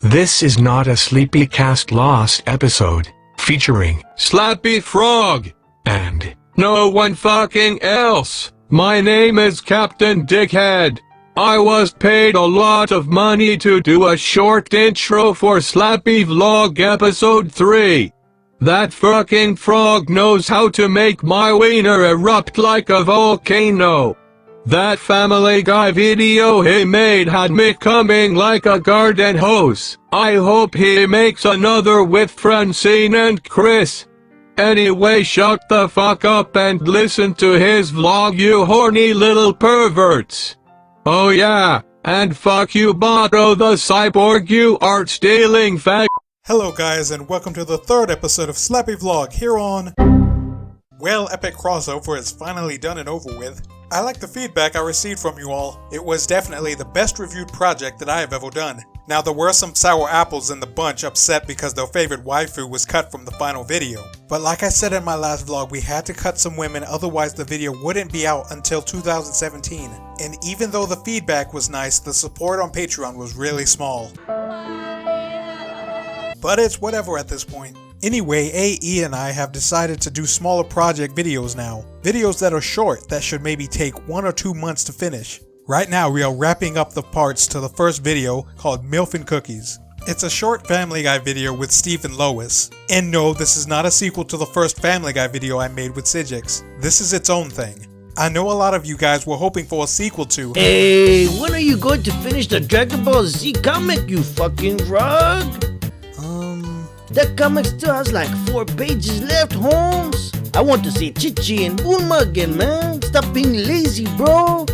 This is not a Sleepycast Lost episode, featuring Slappyfrog and no one fucking else. My name is Captain Dickhead. I was paid a lot of money to do a short intro for Slappyvlog episode 3. That fucking frog knows how to make my wiener erupt like a volcano. That Family Guy video he made had me coming like a garden hose. I hope he makes another with Francine and Chris. Anyway, shut the fuck up and listen to his vlog, you horny little perverts. Oh yeah, and fuck you Bato the cyborg, you art-stealing fag. Hello guys, and welcome to the third episode of Slappyvlog here on... Well, epic crossover is finally done and over with. I like the feedback I received from you all. It was definitely the best reviewed project that I have ever done. Now there were some sour apples in the bunch upset because their favorite waifu was cut from the final video. But like I said in my last vlog, we had to cut some women, otherwise the video wouldn't be out until 2017. And even though the feedback was nice, the support on Patreon was really small. But it's whatever at this point. Anyway, AE and I have decided to do smaller project videos now. Videos that are short, that should maybe take 1 or 2 months to finish. Right now we are wrapping up the parts to the first video called MILF and Cookies. It's a short Family Guy video with Steve and Lois. And no, this is not a sequel to the first Family Guy video I made with Sigix. This is its own thing. I know a lot of you guys were hoping for a sequel to... Hey, when are you going to finish the Dragon Ball Z comic, you fucking frog? That comic still has like 4 pages left, Holmes. I want to see Chichi and Bulma again, man. Stop being lazy, bro.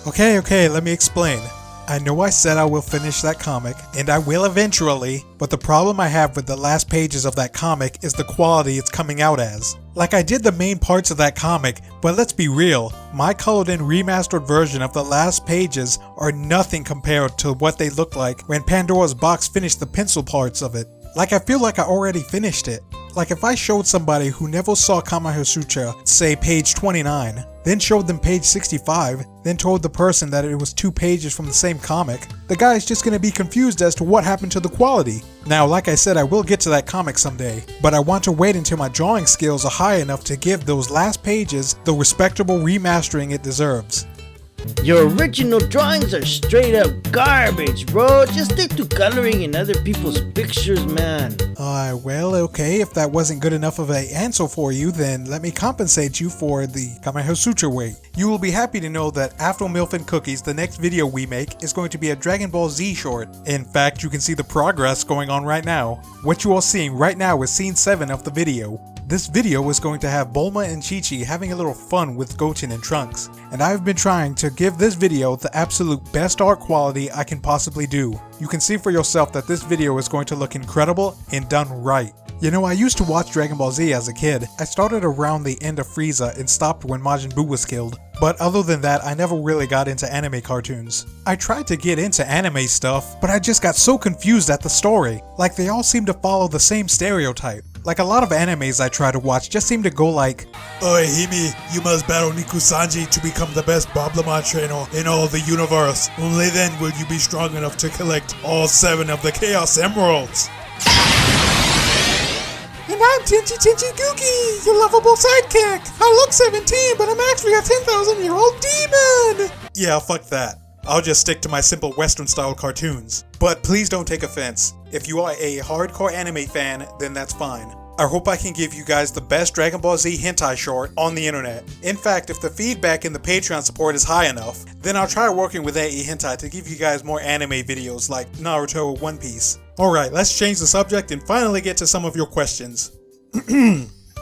Okay, let me explain. I know I said I will finish that comic, and I will eventually, but the problem I have with the last pages of that comic is the quality it's coming out as. Like, I did the main parts of that comic, but let's be real, my colored in remastered version of the last pages are nothing compared to what they looked like when Pandora's Box finished the pencil parts of it. Like, I feel like I already finished it. Like, if I showed somebody who never saw Kamehasutra, say page 29, then showed them page 65, then told the person that it was 2 pages from the same comic, the guy is just gonna be confused as to what happened to the quality. Now, like I said, I will get to that comic someday, but I want to wait until my drawing skills are high enough to give those last pages the respectable remastering it deserves. Your original drawings are straight up garbage, bro. Just stick to coloring in other people's pictures, man. Well, okay, if that wasn't good enough of an answer for you, then let me compensate you for the Kamehasutra way. You will be happy to know that after MILF and Cookies, the next video we make is going to be a Dragon Ball Z short. In fact, you can see the progress going on right now. What you are seeing right now is scene 7 of the video. This video is going to have Bulma and Chi-Chi having a little fun with Goten and Trunks, and I've been trying to give this video the absolute best art quality I can possibly do. You can see for yourself that this video is going to look incredible and done right. You know, I used to watch Dragon Ball Z as a kid. I started around the end of Frieza and stopped when Majin Buu was killed. But other than that, I never really got into anime cartoons. I tried to get into anime stuff, but I just got so confused at the story. Like, they all seem to follow the same stereotype. Like, a lot of animes I try to watch just seem to go like, "Oi Himi, you must battle Nikusanji to become the best Bablamon trainer in all the universe. Only then will you be strong enough to collect all 7 of the Chaos Emeralds." And I'm Tinchy Gookie, your lovable sidekick. I look 17, but I'm actually a 10,000-year-old demon. Yeah, fuck that. I'll just stick to my simple Western-style cartoons. But please don't take offense. If you are a hardcore anime fan, then that's fine. I hope I can give you guys the best Dragon Ball Z hentai short on the internet. In fact, if the feedback in the Patreon support is high enough, then I'll try working with AEhentai to give you guys more anime videos like Naruto or One Piece. Alright, let's change the subject and finally get to some of your questions.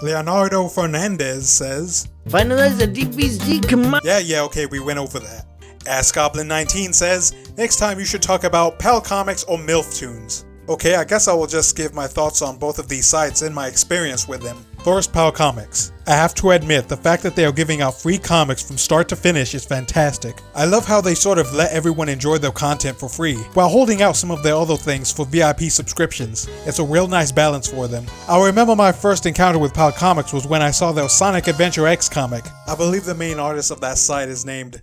Leonardo Fernandez says, Finalize the DBZ command. Yeah, okay, we went over that. Ask Goblin 19 says, next time you should talk about PAL Comics or MILF Tunes. Okay, I guess I will just give my thoughts on both of these sites and my experience with them. First, PAL Comics. I have to admit, the fact that they are giving out free comics from start to finish is fantastic. I love how they sort of let everyone enjoy their content for free, while holding out some of their other things for VIP subscriptions. It's a real nice balance for them. I remember my first encounter with PAL Comics was when I saw their Sonic Adventure X comic. I believe the main artist of that site is named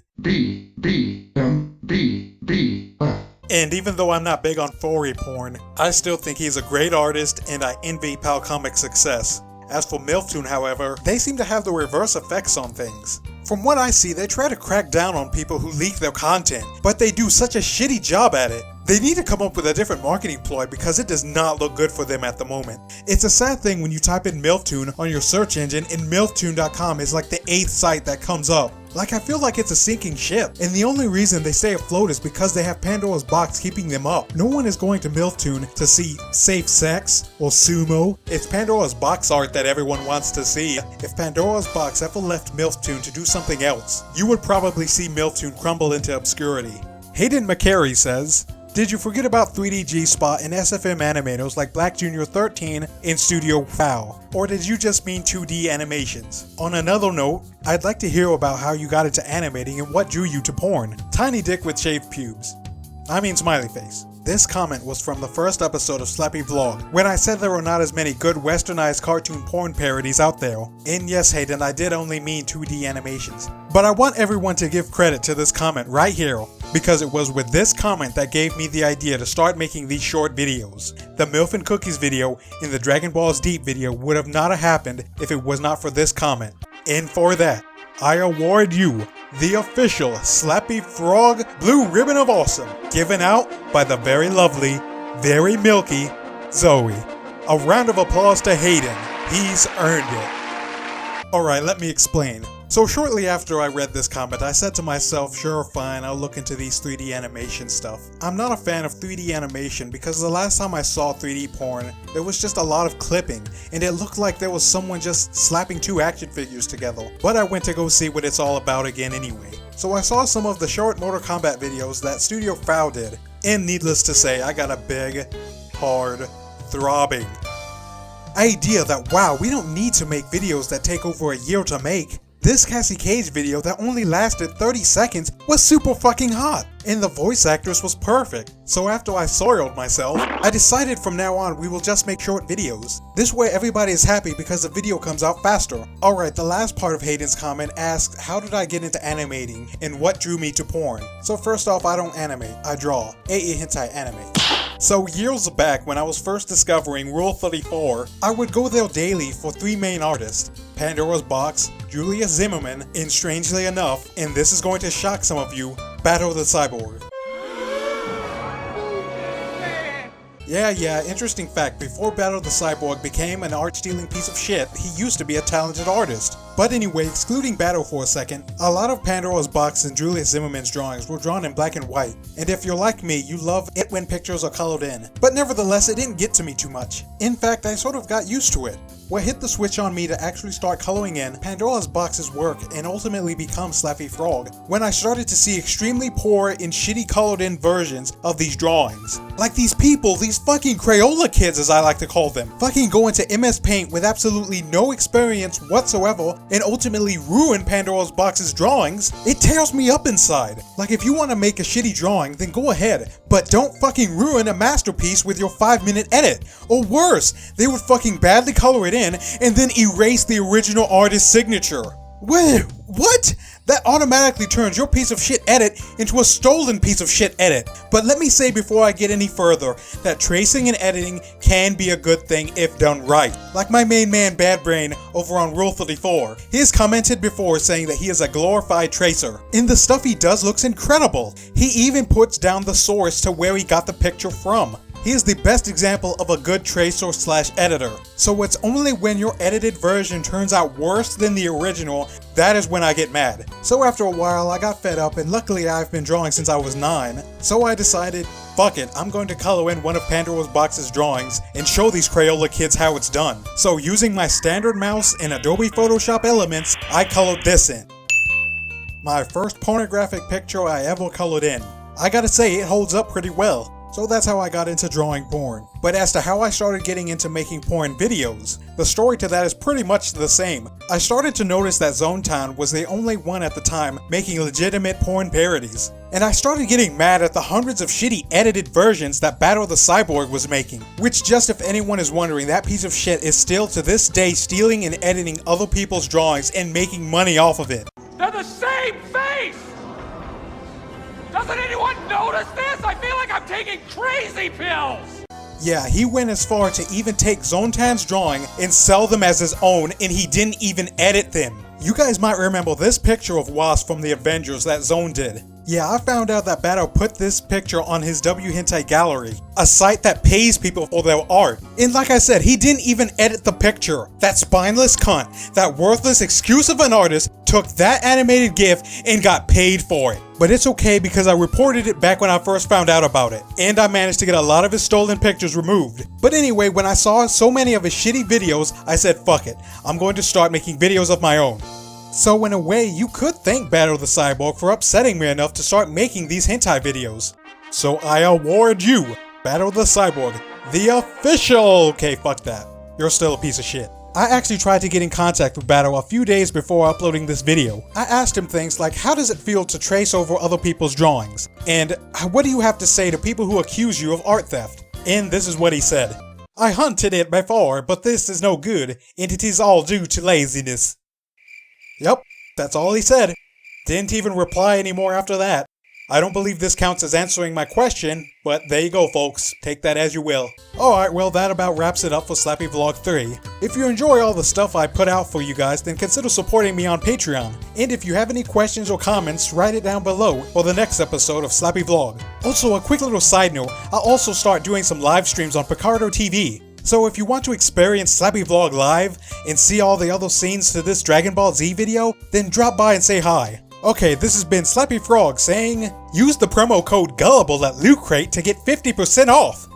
And even though I'm not big on furry porn, I still think he's a great artist and I envy Palcomic's success. As for MILFtoon, however, they seem to have the reverse effects on things. From what I see, they try to crack down on people who leak their content, but they do such a shitty job at it. They need to come up with a different marketing ploy because it does not look good for them at the moment. It's a sad thing when you type in MILFtoon on your search engine and MILFtoon.com is like the 8th site that comes up. Like, I feel like it's a sinking ship, and the only reason they stay afloat is because they have Pandora's box keeping them up. No one is going to MILFtoon to see safe sex or sumo. It's Pandora's box art that everyone wants to see. If Pandora's box ever left MILFtoon to do something else, you would probably see MILFtoon crumble into obscurity. Hayden McCary says, did you forget about 3D G-Spot and SFM animators like Black Jr. 13 in Studio WoW? Or did you just mean 2D animations? On another note, I'd like to hear about how you got into animating and what drew you to porn. Tiny dick with shaved pubes. I mean smiley face. This comment was from the first episode of Slappyvlog, when I said there were not as many good westernized cartoon porn parodies out there. And yes, Hayden, I did only mean 2D animations. But I want everyone to give credit to this comment right here, because it was with this comment that gave me the idea to start making these short videos. The Milf and Cookies video and the Dragon Balls Deep video would have not happened if it was not for this comment. And for that, I award you the official Slappyfrog Blue Ribbon of Awesome, given out by the very lovely, very milky Zoe. A round of applause to Hayden. He's earned it. Alright, let me explain. So shortly after I read this comment, I said to myself, sure, fine, I'll look into these 3D animation stuff. I'm not a fan of 3D animation because the last time I saw 3D porn, there was just a lot of clipping, and it looked like there was someone just slapping two action figures together. But I went to go see what it's all about again anyway. So I saw some of the short Mortal Kombat videos that Studio WoW did, and needless to say, I got a big, hard, throbbing idea that wow, we don't need to make videos that take over a year to make. This Cassie Cage video that only lasted 30 seconds was super fucking hot, and the voice actress was perfect. So after I soiled myself, I decided from now on we will just make short videos. This way everybody is happy because the video comes out faster. Alright, the last part of Hayden's comment asked how did I get into animating and what drew me to porn. So first off, I don't animate, I draw. AEhentai and I. So years back when I was first discovering Rule 34, I would go there daily for three main artists. Pandora's Box, Julia Zimmerman, and strangely enough, and this is going to shock some of you, Battle the Cyborg. Yeah, interesting fact, before Battle the Cyborg became an art-stealing piece of shit, he used to be a talented artist. But anyway, excluding Battle for a second, a lot of Pandora's Box and Julia Zimmerman's drawings were drawn in black and white, and if you're like me, you love it when pictures are colored in. But nevertheless, it didn't get to me too much. In fact, I sort of got used to it. What hit the switch on me to actually start coloring in Pandora's Box's work and ultimately become Slappyfrog when I started to see extremely poor and shitty colored in versions of these drawings. Like these people, these fucking Crayola kids as I like to call them, fucking go into MS Paint with absolutely no experience whatsoever and ultimately ruin Pandora's Box's drawings. It tears me up inside. Like if you want to make a shitty drawing, then go ahead, but don't fucking ruin a masterpiece with your 5-minute edit. Or worse, they would fucking badly color it in and then erase the original artist's signature. Wait, what? That automatically turns your piece of shit edit into a stolen piece of shit edit. But let me say before I get any further that tracing and editing can be a good thing if done right. Like my main man Bad Brain over on Rule 34. He has commented before saying that he is a glorified tracer, and the stuff he does looks incredible. He even puts down the source to where he got the picture from. He is the best example of a good tracer / editor. So it's only when your edited version turns out worse than the original that is when I get mad. So after a while I got fed up, and luckily I've been drawing since I was 9. So I decided, fuck it, I'm going to color in one of Pandora's Box's drawings and show these Crayola kids how it's done. So using my standard mouse and Adobe Photoshop elements, I colored this in. My first pornographic picture I ever colored in. I gotta say, it holds up pretty well. So that's how I got into drawing porn. But as to how I started getting into making porn videos, the story to that is pretty much the same. I started to notice that Zonetown was the only one at the time making legitimate porn parodies. And I started getting mad at the hundreds of shitty edited versions that Battle the Cyborg was making. Which, just if anyone is wondering, that piece of shit is still to this day stealing and editing other people's drawings and making money off of it. They're the same face! Doesn't anyone notice this? I feel like I'm taking crazy pills! Yeah, he went as far to even take Zontan's drawing and sell them as his own, and he didn't even edit them. You guys might remember this picture of Wasp from the Avengers that Zone did. Yeah, I found out that Battle put this picture on his AEhentai gallery, a site that pays people for their art. And like I said, he didn't even edit the picture. That spineless cunt, that worthless excuse of an artist, took that animated GIF and got paid for it. But it's okay because I reported it back when I first found out about it, and I managed to get a lot of his stolen pictures removed. But anyway, when I saw so many of his shitty videos, I said fuck it, I'm going to start making videos of my own. So in a way, you could thank Battle the Cyborg for upsetting me enough to start making these hentai videos. So I award you, Battle the Cyborg, the official— okay, fuck that. You're still a piece of shit. I actually tried to get in contact with Battle a few days before uploading this video. I asked him things like, how does it feel to trace over other people's drawings? And what do you have to say to people who accuse you of art theft? And this is what he said. I hunted it before, but this is no good, and it is all due to laziness. Yep, that's all he said. Didn't even reply anymore after that. I don't believe this counts as answering my question, but there you go folks, take that as you will. Alright, well that about wraps it up for Slappyvlog 3. If you enjoy all the stuff I put out for you guys, then consider supporting me on Patreon. And if you have any questions or comments, write it down below for the next episode of Slappyvlog. Also, a quick little side note, I'll also start doing some live streams on Picardo TV. So if you want to experience Slappyvlog live and see all the other scenes to this Dragon Ball Z video, then drop by and say hi. Okay, this has been Slappyfrog saying, use the promo code GULLIBLE at Loot Crate to get 50% off!